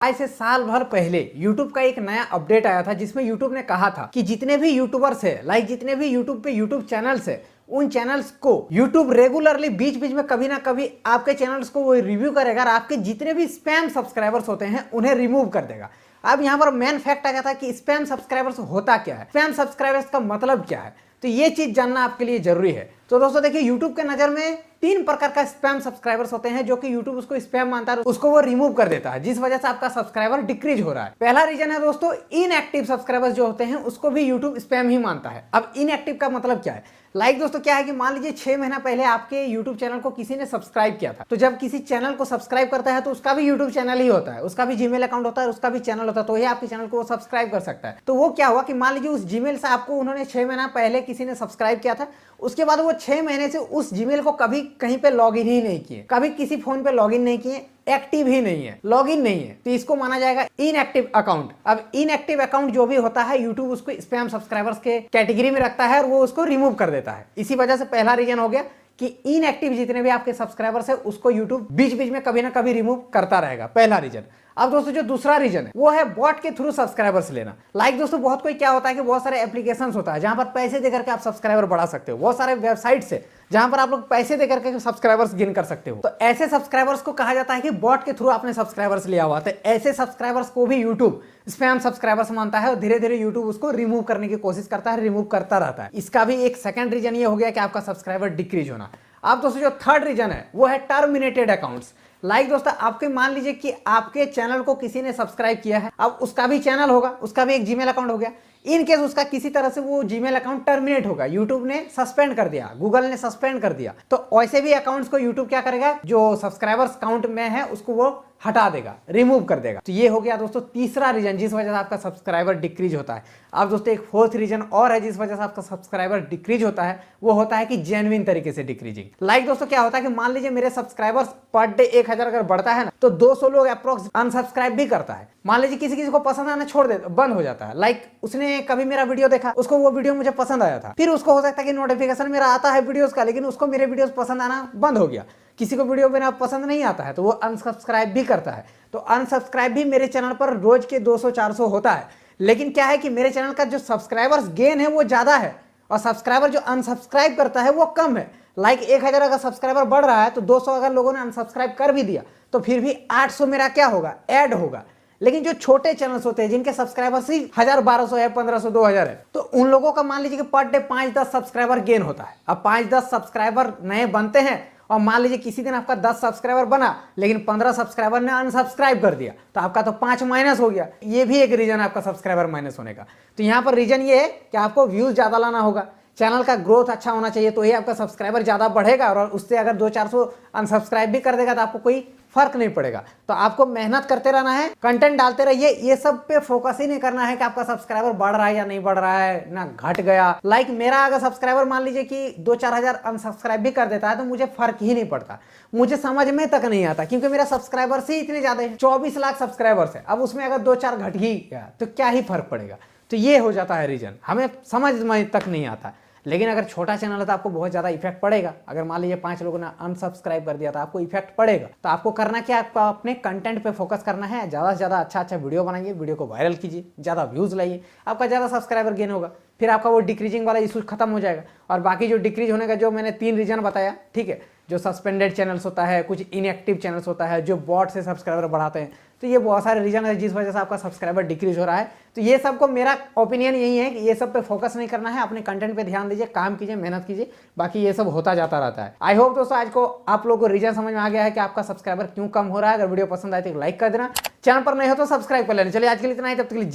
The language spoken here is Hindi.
आज से साल भर पहले YouTube का एक नया अपडेट आया था जिसमें YouTube ने कहा था कि जितने भी यूट्यूबर्स है जितने भी YouTube पे YouTube चैनल्स है उन चैनल्स को YouTube रेगुलरली बीच बीच में कभी ना कभी आपके चैनल्स को वो रिव्यू करेगा और आपके जितने भी स्पैम सब्सक्राइबर्स होते हैं उन्हें रिमूव कर देगा। अब यहाँ पर मेन फैक्ट आ जाता है कि स्पैम सब्सक्राइबर्स होता क्या है, स्पैम सब्सक्राइबर्स का मतलब क्या है, तो ये चीज जानना आपके लिए जरूरी है। तो दोस्तों देखिए, YouTube के नजर में 3 प्रकार का स्पैम सब्सक्राइबर्स होते हैं जो कि YouTube उसको स्पैम मानता है, उसको वो रिमूव कर देता है, जिस वजह से आपका सब्सक्राइबर डिक्रीज हो रहा है। पहला रीजन है दोस्तों, इनएक्टिव सब्सक्राइबर्स जो होते हैं उसको भी YouTube स्पैम ही मानता है। अब इनएक्टिव का मतलब क्या है? दोस्तों क्या है कि मान लीजिए 6 महीना पहले आपके YouTube चैनल को किसी ने सब्सक्राइब किया था, तो जब किसी चैनल को सब्सक्राइब करता है तो उसका भी YouTube चैनल ही होता है, उसका भी जीमेल अकाउंट होता है, उसका भी चैनल होता है, तो ये आपके चैनल को वो सब्सक्राइब कर सकता है। तो वो क्या हुआ कि मान लीजिए उस जीमेल से आपको उन्होंने 6 महीना पहले किसी ने सब्सक्राइब किया था, उसके बाद वो 6 महीने से उस जीमेल को कभी कहीं पे लॉगिन ही नहीं किए, कभी किसी फोन पे लॉगिन नहीं किए, एक्टिव ही नहीं है, लॉगिन नहीं है, तो इसको माना जाएगा इनएक्टिव अकाउंट। अब इनएक्टिव अकाउंट जो भी होता है YouTube उसको स्पैम सब्सक्राइबर्स के कैटेगरी में रखता है और वो उसको रिमूव कर देता है। इसी वजह से पहला रीजन हो गया कि इनएक्टिव जितने भी आपके सब्सक्राइबर्स है उसको YouTube बीच बीच में कभी ना कभी रिमूव करता रहेगा, पहला रीजन। अब दोस्तों जो दूसरा रीजन है वो है बॉट के थ्रू सब्सक्राइबर्स लेना। दोस्तों बहुत कोई क्या होता है कि बहुत सारे एप्लीकेशंस होता है जहां पर पैसे देकर के आप सब्सक्राइबर बढ़ा सकते हो, बहुत सारे वेबसाइट्स है जहां पर आप लोग पैसे देकर के सब्सक्राइबर्स गेन कर सकते हो। तो ऐसे सब्सक्राइबर्स को कहा जाता है कि बॉट के थ्रू आपने सब्सक्राइबर्स लिया हुआ, तो ऐसे सब्सक्राइबर्स को भी YouTube स्पैम सब्सक्राइबर्स मानता है और धीरे धीरे YouTube उसको रिमूव करने की कोशिश करता है, रिमूव करता रहता है। इसका भी एक सेकंड रीजन ये हो गया कि आपका सब्सक्राइबर डिक्रीज होना। अब दोस्तों जो थर्ड रीजन है वो है टर्मिनेटेड अकाउंट्स। दोस्तों आपके मान लीजिए कि आपके चैनल को किसी ने सब्सक्राइब किया है, अब उसका भी चैनल होगा, उसका भी एक जीमेल अकाउंट हो गया, इन केस उसका किसी तरह से वो जीमेल अकाउंट टर्मिनेट होगा, YouTube ने सस्पेंड कर दिया, गूगल ने सस्पेंड कर दिया, तो ऐसे भी अकाउंट्स को YouTube क्या करेगा, जो सब्सक्राइबर्स काउंट में है उसको वो हटा देगा, रिमूव कर देगा। तो ये हो गया दोस्तों तीसरा रीजन जिस वजह से आपका सब्सक्राइबर डिक्रीज होता है। अब दोस्तों एक फोर्थ रीजन और है जिस वजह से आपका सब्सक्राइबर डिक्रीज होता है, वो होता है कि जेन्युइन तरीके से डिक्रीजिंग। दोस्तों क्या होता है कि मान लीजिए मेरे सब्सक्राइबर्स पर डे 1000 अगर बढ़ता है ना, तो 200 लोग अप्रोक्स अनसब्सक्राइब भी करता है। मान लीजिए किसी को पसंद आना छोड़ दे, बंद हो जाता है। उसने कभी मेरा वीडियो देखा, उसको वो वीडियो मुझे पसंद आया था, फिर उसको हो सकता है कि नोटिफिकेशन मेरा आता है वीडियोस का, लेकिन उसको मेरे वीडियोस पसंद आना बंद हो गया। किसी को वीडियो मेरा पसंद नहीं आता है तो वो अनसब्सक्राइब भी करता है। तो अनसब्सक्राइब भी मेरे चैनल पर रोज के 200-400 होता है, लेकिन क्या है कि मेरे चैनल का जो सब्सक्राइबर्स गेन है वो ज्यादा है और सब्सक्राइबर जो अनसब्सक्राइब करता है वो कम है। 1000 अगर सब्सक्राइबर बढ़ रहा है तो 200 अगर लोगों ने अनसब्सक्राइब कर भी दिया तो फिर भी 800 मेरा क्या होगा, ऐड होगा। लेकिन जो छोटे चैनल्स होते हैं जिनके सब्सक्राइबर्स ही 1000, 1200 है, 1500, 2000 है, तो उन लोगों का मान लीजिए कि पर डे 5-10 सब्सक्राइबर गेन होता है। अब 5-10 सब्सक्राइबर नए बनते हैं और मान लीजिए किसी दिन आपका 10 सब्सक्राइबर बना लेकिन 15 सब्सक्राइबर ने अनसब्सक्राइब कर दिया, तो आपका तो 5 माइनस हो गया। ये भी एक रीजन है आपका सब्सक्राइबर माइनस होने का। तो यहाँ पर रीजन ये है कि आपको व्यूज ज्यादा लाना होगा, चैनल का ग्रोथ अच्छा होना चाहिए, तो ये आपका सब्सक्राइबर ज्यादा बढ़ेगा। और उससे अगर 200-400 अनसब्सक्राइब भी कर देगा तो आपको कोई फर्क नहीं पड़ेगा। तो आपको मेहनत करते रहना है, कंटेंट डालते रहिए, ये सब पे फोकस ही नहीं करना है कि आपका सब्सक्राइबर बढ़ रहा है या नहीं बढ़ रहा है, ना घट गया। मेरा अगर सब्सक्राइबर मान लीजिए कि 2-4 हजार अनसब्सक्राइब भी कर देता है तो मुझे फर्क ही नहीं पड़ता, मुझे समझ में तक नहीं आता, क्योंकि मेरा सब्सक्राइबर्स ही इतने ज्यादा है, 24 लाख सब्सक्राइबर्स है। अब उसमें अगर 2-4 घट ही गया तो क्या ही फर्क पड़ेगा। तो ये हो जाता है रीजन, हमें समझ में तक नहीं आता। लेकिन अगर छोटा चैनल है तो आपको बहुत ज्यादा इफेक्ट पड़ेगा। अगर मान लीजिए 5 लोगों ने अनसब्सक्राइब कर दिया तो आपको इफेक्ट पड़ेगा। तो आपको करना क्या, आपको अपने कंटेंट पे फोकस करना है, ज्यादा से ज्यादा अच्छा वीडियो बनाइए, वीडियो को वायरल कीजिए, ज्यादा व्यूज लाइए, आपका ज्यादा सब्सक्राइबर गेन होगा, फिर आपका वो डिक्रीजिंग वाला इशू खत्म हो जाएगा। और बाकी जो डिक्रीज होने का जो मैंने 3 रीजन बताया, ठीक है, जो सस्पेंडेड चैनल्स होता है, कुछ इनएक्टिव चैनल्स होता है, जो बॉट से सब्सक्राइबर बढ़ाते हैं, तो ये बहुत सारे रीजन है जिस वजह से आपका सब्सक्राइबर डिक्रीज हो रहा है। तो ये सबको मेरा ओपिनियन यही है कि ये सब पे फोकस नहीं करना है, अपने कंटेंट पे ध्यान दीजिए, काम कीजिए, मेहनत कीजिए, बाकी ये सब होता जाता रहता है। आई होप दोस्तों आज को आप लोगों को रीजन समझ में आ गया है कि आपका सब्सक्राइबर क्यों कम हो रहा है। अगर वीडियो पसंद आए तो लाइक कर देना, चैनल पर नहीं हो तो सब्सक्राइब कर लेना। चलिए आज के लिए इतना ही, तब तक के लिए